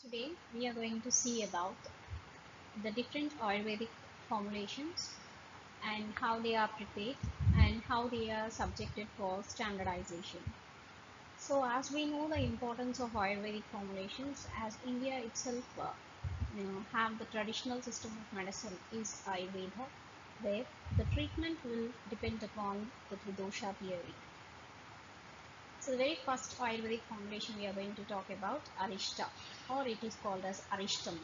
Today we are going to see about the different Ayurvedic formulations and how they are prepared and how they are subjected for standardization. So as we know the importance of Ayurvedic formulations, as India itself have the traditional system of medicine is Ayurveda, where the treatment will depend upon the Tridosha theory. So the very first Ayurvedic formulation we are going to talk about Arishta, or it is called as Arishtam.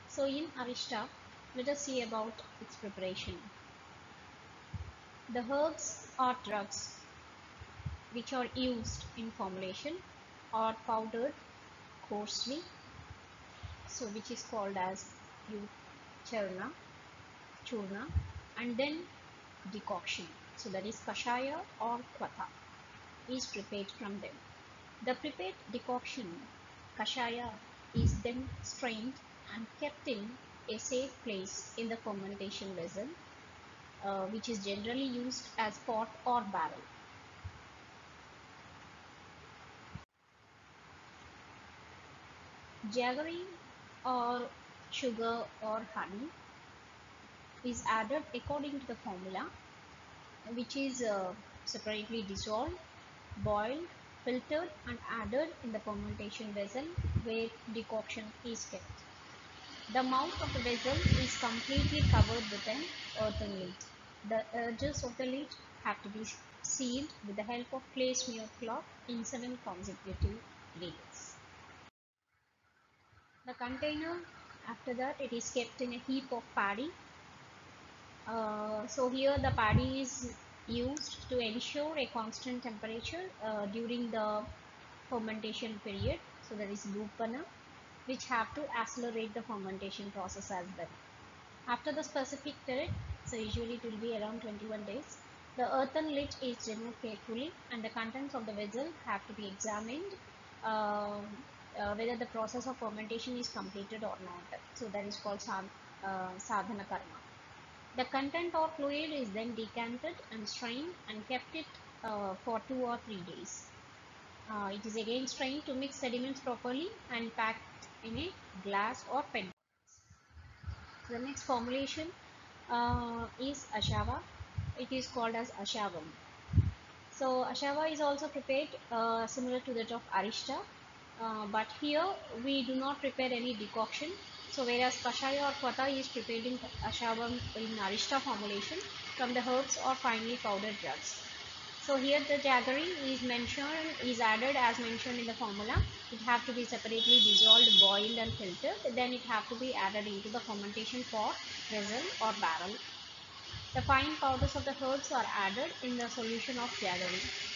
So in Arishta, let us see about its preparation. The herbs or drugs which are used in formulation are powdered coarsely, so which is called as churna, and then decoction. So that is kashaya or kvata is prepared from them. The prepared decoction, kashaya, is then strained and kept in a safe place in the fermentation vessel, which is generally used as pot or barrel. Jaggery or sugar or honey is added according to the formula, which is separately dissolved, boiled, filtered and added in the fermentation vessel where decoction is kept. The mouth of the vessel is completely covered with an earthen lid. The edges of the lid have to be sealed with the help of clay smear cloth in 7 consecutive layers. The container, after that, it is kept in a heap of paddy. So here the paddy is used to ensure a constant temperature during the fermentation period. So there is lupana, which have to accelerate the fermentation process as well. After the specific period, so usually it will be around 21 days, the earthen lid is removed carefully and the contents of the vessel have to be examined whether the process of fermentation is completed or not. So that is called sadhana karma. The content or fluid is then decanted and strained and kept it for 2 or 3 days. It is again strained to mix sediments properly and packed in a glass or PET. The next formulation is ashava. It is called as ashavam. So ashava is also prepared similar to that of arishta, but here we do not prepare any decoction. So whereas kashaya or kvata is prepared in ashavam in arishta formulation from the herbs or finely powdered drugs. So here the jaggery is added as mentioned in the formula. It have to be separately dissolved, boiled and filtered. Then it have to be added into the fermentation pot, vessel or barrel. The fine powders of the herbs are added in the solution of jaggery.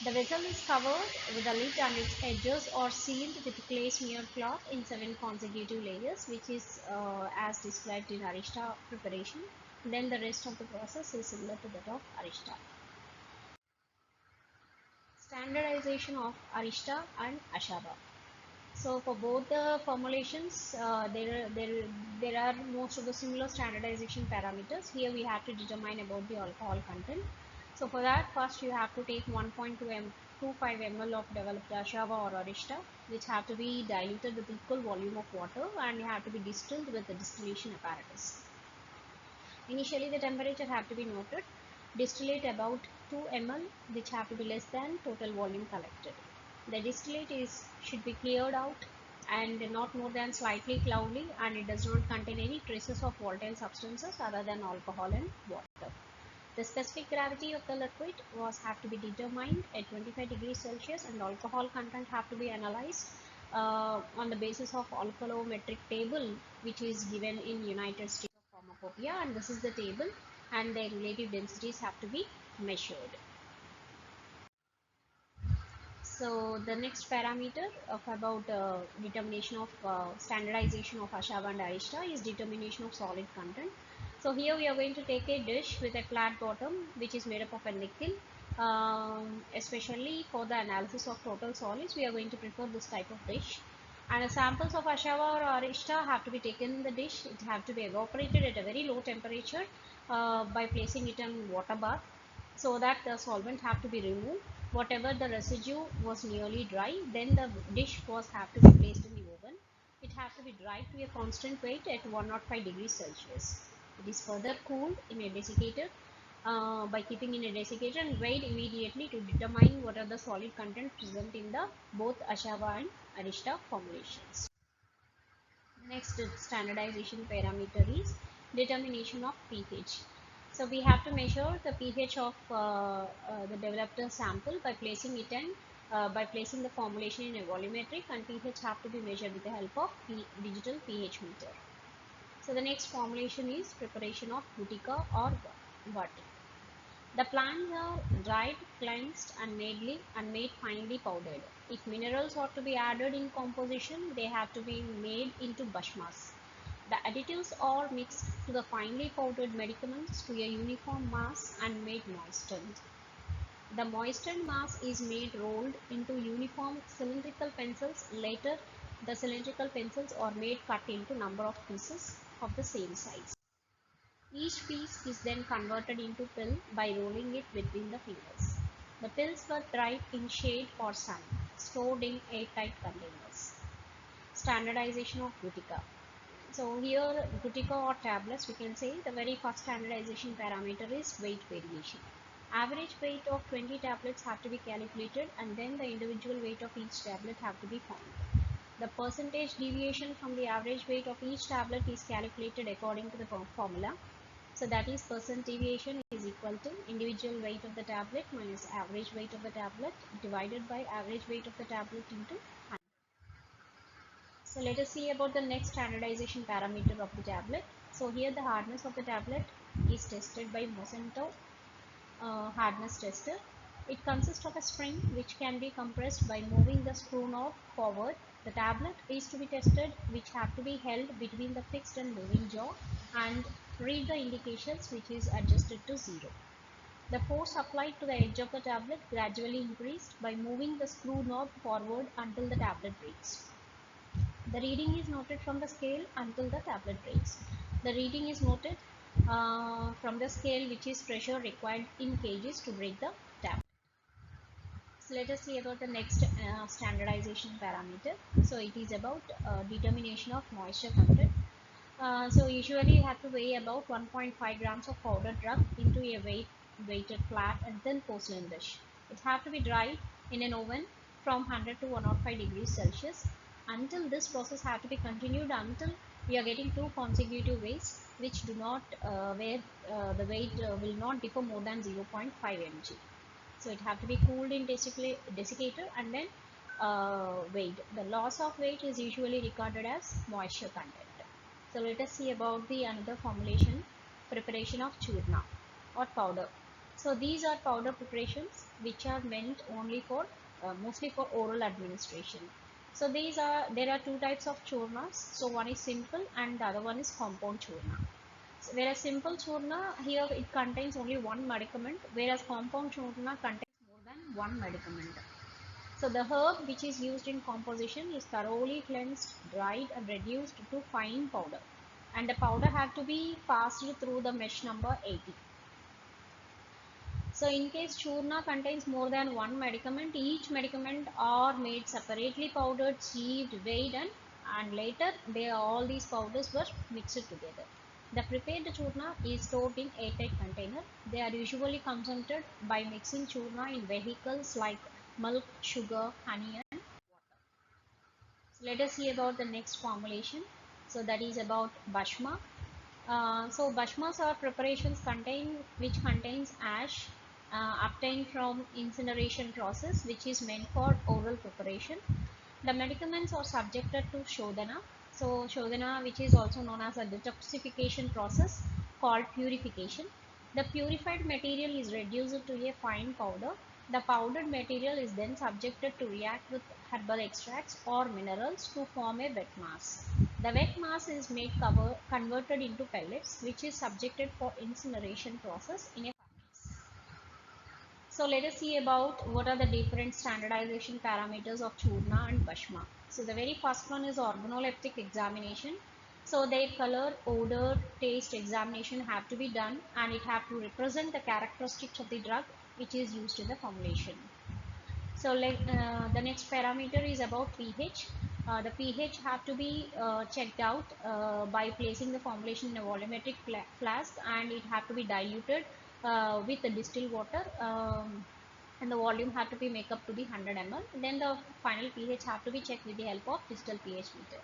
The vessel is covered with a lid and its edges are sealed with clay smear cloth in 7 consecutive layers, which is as described in Arishta preparation. Then the rest of the process is similar to that of Arishta. Standardization of Arishta and Ashava. So for both the formulations, there are most of the similar standardization parameters. Here we have to determine about the alcohol content. So for that, first you have to take 1.25 ml of developed Ashava or Arishta, which have to be diluted with equal volume of water and have to be distilled with the distillation apparatus. Initially the temperature have to be noted. Distillate about 2 ml, which have to be less than total volume collected. The distillate should be cleared out and not more than slightly cloudy, and it does not contain any traces of volatile substances other than alcohol and water. The specific gravity of the liquid have to be determined at 25 degrees Celsius, and alcohol content have to be analyzed on the basis of alkalometric table, which is given in United States of Pharmacopoeia, and this is the table and their relative densities have to be measured. So the next parameter of about determination of standardization of Ashava and Arishta is determination of solid content. So here we are going to take a dish with a flat bottom which is made up of a nickel. Especially for the analysis of total solids, we are going to prefer this type of dish. And the samples of Ashava or Arishta have to be taken in the dish. It have to be evaporated at a very low temperature by placing it in water bath, so that the solvent have to be removed. Whatever the residue was nearly dry, then the dish have to be placed in the oven It has to be dried to a constant weight at 105 degrees Celsius. It is further cooled in a desiccator by keeping in a desiccator and weighed immediately to determine what are the solid content present in the both Ashava and Arishta formulations. Next standardization parameter is determination of pH. So we have to measure the pH of the developed sample by placing it in by placing the formulation in a volumetric, and pH have to be measured with the help of digital pH meter. So the next formulation is preparation of Bhutika or water. The plants are dried, cleansed and made finely powdered. If minerals are to be added in composition, they have to be made into bhasmas. The additives are mixed to the finely powdered medicaments to a uniform mass and made moistened. The moistened mass is made rolled into uniform cylindrical pencils. Later, the cylindrical pencils are made cut into number of pieces of the same size. Each piece is then converted into pill by rolling it between the fingers. The pills were dried in shade or sun, stored in airtight containers. Standardization of Bhutika. So here Bhutika or tablets, we can say the very first standardization parameter is weight variation. Average weight of 20 tablets have to be calculated, and then the individual weight of each tablet have to be found. The percentage deviation from the average weight of each tablet is calculated according to the formula. So that is percent deviation is equal to individual weight of the tablet minus average weight of the tablet divided by average weight of the tablet into 100. So let us see about the next standardization parameter of the tablet. So here the hardness of the tablet is tested by Mosento hardness tester. It consists of a spring which can be compressed by moving the screw knob forward. The tablet is to be tested, which have to be held between the fixed and moving jaw, and read the indications, which is adjusted to 0. The force applied to the edge of the tablet gradually increased by moving the screw knob forward until the tablet breaks. The reading is noted from the scale until the tablet breaks. The reading is noted from the scale, which is pressure required in kgs to break the tablet. So let us see about the next standardization parameter. So it is about determination of moisture content. So usually you have to weigh about 1.5 grams of powdered drug into a weighted flat and thin porcelain dish. It have to be dried in an oven from 100 to 105 degrees Celsius. Until this process have to be continued until we are getting two consecutive weights, which do not where the weight will not differ more than 0.5 mg. So it have to be cooled in desiccator and then weighed. The loss of weight is usually recorded as moisture content. So let us see about the another formulation, preparation of churna or powder. So these are powder preparations which are meant only for mostly for oral administration. So there are two types of churnas. So one is simple and the other one is compound churna. So whereas simple churna, here it contains only one medicament, whereas compound churna contains more than one medicament. So the herb which is used in composition is thoroughly cleansed, dried and reduced to fine powder, and the powder had to be passed through the mesh number 80. So in case churna contains more than one medicament, each medicament are made separately powdered, sieved, weighed, and later all these powders were mixed together. The prepared churna is stored in airtight container. They are usually consumed by mixing churna in vehicles like milk, sugar, honey and water. So let us see about the next formulation. So that is about bhasma. So bhasmas are preparations which contains ash obtained from incineration process, which is meant for oral preparation. The medicaments are subjected to shodhana. So shodhana, which is also known as a detoxification process called purification. The purified material is reduced to a fine powder. The powdered material is then subjected to react with herbal extracts or minerals to form a wet mass. The wet mass is converted into pellets, which is subjected for incineration process in a furnace. So let us see about what are the different standardization parameters of churna and bhasma. So the very first one is organoleptic examination. So their color, odor, taste examination have to be done, and it have to represent the characteristics of the drug which is used in the formulation. So the next parameter is about pH. The pH have to be checked out by placing the formulation in a volumetric flask, and it have to be diluted with the distilled water, and the volume have to be make up to be 100 ml. Then the final pH have to be checked with the help of digital pH meter.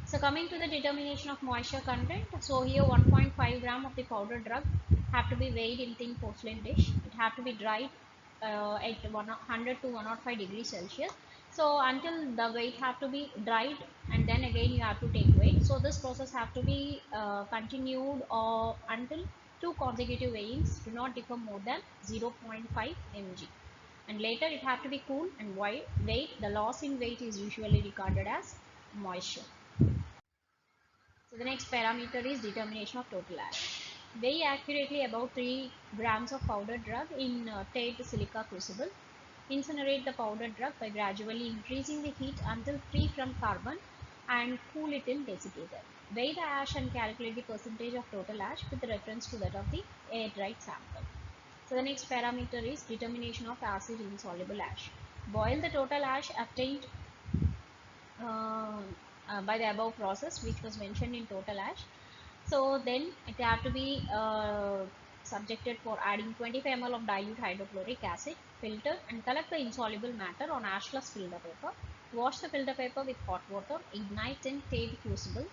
So coming to the determination of moisture content, so here 1.5 gram of the powder drug have to be weighed in thin porcelain dish. It have to be dried at 100 to 105 degrees Celsius. So until the weight have to be dried, and then again you have to take weight. So this process have to be continued until two consecutive weighings do not differ more than 0.5 mg. And later it have to be cool and weight. The loss in weight is usually regarded as moisture. So the next parameter is determination of total ash. Weigh accurately about 3 grams of powder drug in Tate silica crucible. Incinerate the powder drug by gradually increasing the heat until free from carbon and cool it in desiccator. Weigh the ash and calculate the percentage of total ash with reference to that of the air dried sample. So the next parameter is determination of acid insoluble ash. Boil the total ash obtained uh, by the above process, which was mentioned in total ash. So then it have to be subjected for adding 25 ml of dilute hydrochloric acid, filter and collect the insoluble matter on ashless filter paper. Wash the filter paper with hot water, ignite in Tate crucible,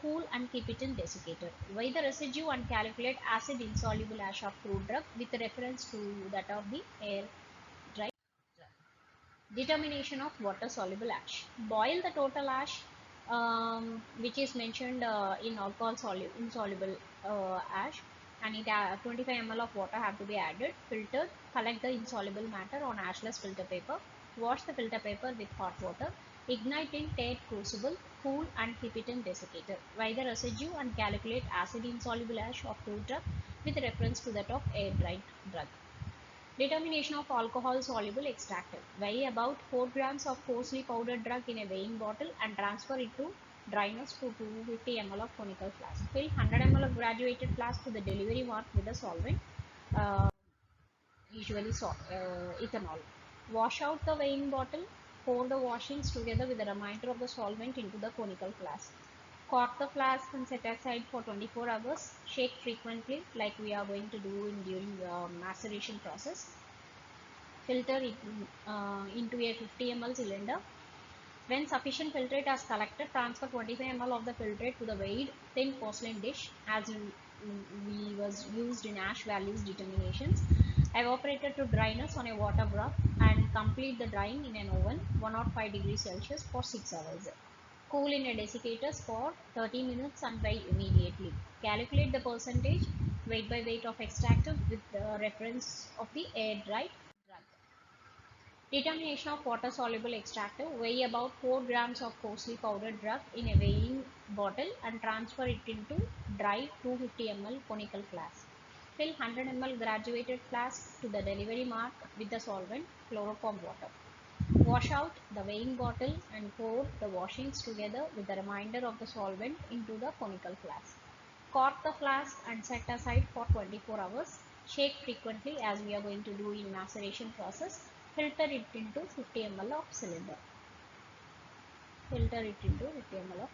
cool and keep it in desiccator. Weigh the residue and calculate acid insoluble ash of crude drug with reference to that of the air dry. Determination of water soluble ash. Boil the total ash, which is mentioned in alcohol insoluble ash, and it 25 ml of water have to be added. Filtered, collect the insoluble matter on ashless filter paper. Wash the filter paper with hot water. Ignite in Tate crucible, cool and keep it in desiccator. Weigh the residue and calculate acid insoluble ash of crude drug with reference to that of air dried drug. Determination of alcohol soluble extractant. Weigh about 4 grams of coarsely powdered drug in a weighing bottle and transfer it to dryness to 250 ml of conical flask. Fill 100 ml of graduated flask to the delivery mark with the solvent, uh, usually ethanol. Wash out the weighing bottle. Pour the washings together with the remainder of the solvent into the conical flask. Cork the flask and set aside for 24 hours. Shake frequently like we are going to do during the maceration process. Filter it into a 50 ml cylinder. When sufficient filtrate is collected, transfer 25 ml of the filtrate to the weighed thin porcelain dish as we was used in ash values determinations. Evaporated to dryness on a water broth and complete the drying in an oven 105 degrees Celsius for 6 hours. Cool in a desiccator for 30 minutes and weigh immediately. Calculate the percentage weight by weight of extractant with the reference of the air dried drug. Determination of water soluble extractant. Weigh about 4 grams of coarsely powdered drug in a weighing bottle and transfer it into dry 250 ml conical flask. Fill 100 ml graduated flask to the delivery mark with the solvent chloroform water. Wash out the weighing bottle and pour the washings together with the remainder of the solvent into the conical flask. Cork the flask and set aside for 24 hours. Shake frequently as we are going to do in maceration process. Filter it into 50 ml of cylinder. Filter it into 50 ml of.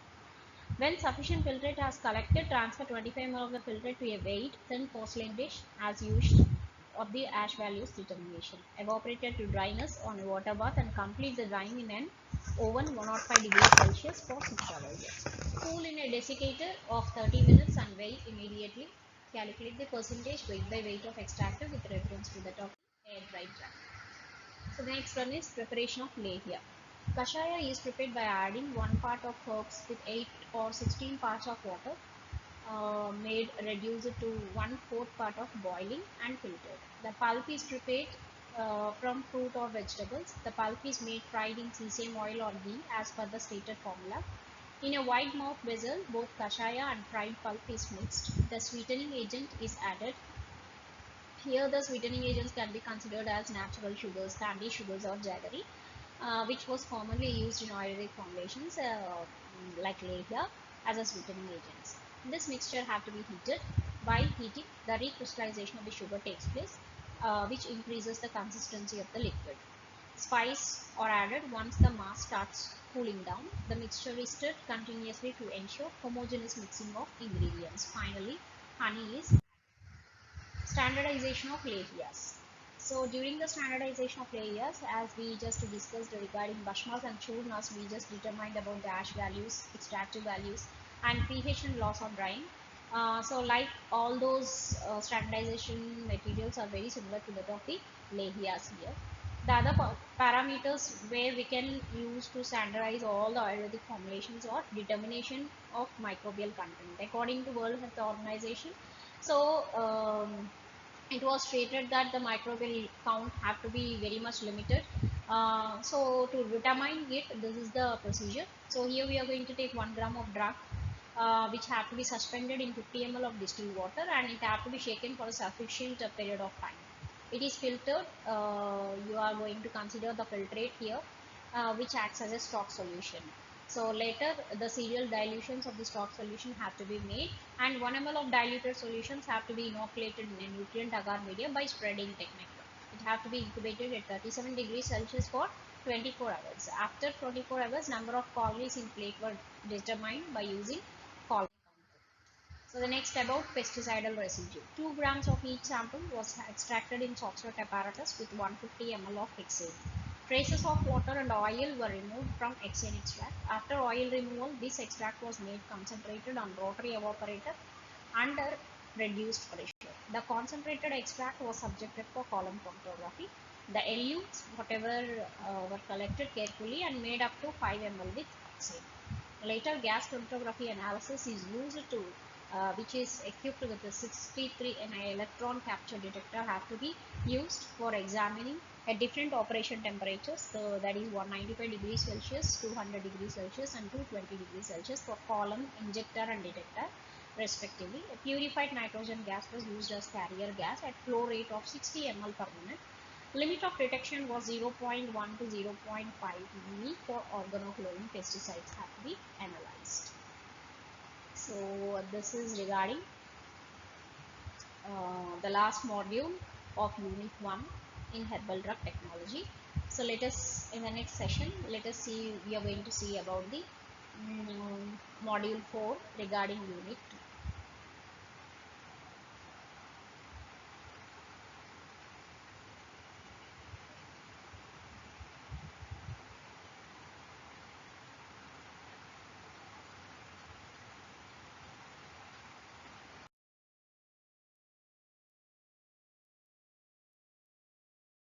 When sufficient filtrate has collected, transfer 25 ml of the filtrate to a weighed thin porcelain dish as used of the ash values determination. Evaporated to dryness on a water bath and complete the drying in an oven 105 degrees Celsius for 6 hours. Cool in a desiccator of 30 minutes and weigh immediately. Calculate the percentage weight by weight of extractor with reference to that of air dried drug. So the next one is preparation of lehya. Kashaya is prepared by adding 1 part of herbs with 8 or 16 parts of water, made reduced to 1/4 part of boiling and filtered. The pulp is prepared from fruit or vegetables. The pulp is made fried in sesame oil or ghee as per the stated formula. In a wide mouth vessel, both kashaya and fried pulp is mixed. The sweetening agent is added. Here the sweetening agents can be considered as natural sugars, candy sugars or jaggery, which was commonly used in Ayurvedic formulations like lehya as a sweetening agents. This mixture have to be heated. By heating, the recrystallization of the sugar takes place, which increases the consistency of the liquid. Spice are added once the mass starts cooling down. The mixture is stirred continuously to ensure homogeneous mixing of ingredients. Finally, honey is standardization of layers. So during the standardization of layers, as we just discussed regarding bashmas and churnas, we just determined about the ash values, extractive values, and pH and loss of drying. So like all those standardization materials are very similar to that of the layers here. The other parameters where we can use to standardize all the Ayurvedic formulations or determination of microbial content according to World Health Organization. So it was stated that the microbial count have to be very much limited. So to determine it, this is the procedure. So here we are going to take 1 gram of drug, which have to be suspended in 50 ml of distilled water, and it have to be shaken for a sufficient period of time. It is filtered. You are going to consider the filtrate here, which acts as a stock solution. So later the serial dilutions of the stock solution have to be made, and 1 ml of diluted solutions have to be inoculated in a nutrient agar media by spreading technique. It have to be incubated at 37 degrees Celsius for 24 hours. After 24 hours, number of colonies in plate were determined by using colony counter. So the next about pesticidal residue. 2 grams of each sample was extracted in Soxhlet apparatus with 150 ml of hexane. Traces of water and oil were removed from hexane extract. After oil removal, this extract was made concentrated on rotary evaporator under reduced pressure. The concentrated extract was subjected for column chromatography. The LUs, whatever were collected carefully and made up to 5 ml with hexane. Later, gas chromatography analysis is used to which is equipped with a 63 Ni electron capture detector have to be used for examining at different operation temperatures. So that is 195 degrees Celsius, 200 degrees Celsius and 220 degrees Celsius for column, injector and detector respectively. A purified nitrogen gas was used as carrier gas at flow rate of 60 ml per minute. Limit of detection was 0.1 to 0.5 ml for organochlorine pesticides have to be analyzed. So this is regarding the last module of unit 1 in herbal drug technology. So let us, in the next session, let us see, we are going to see about the module 4 regarding unit 2.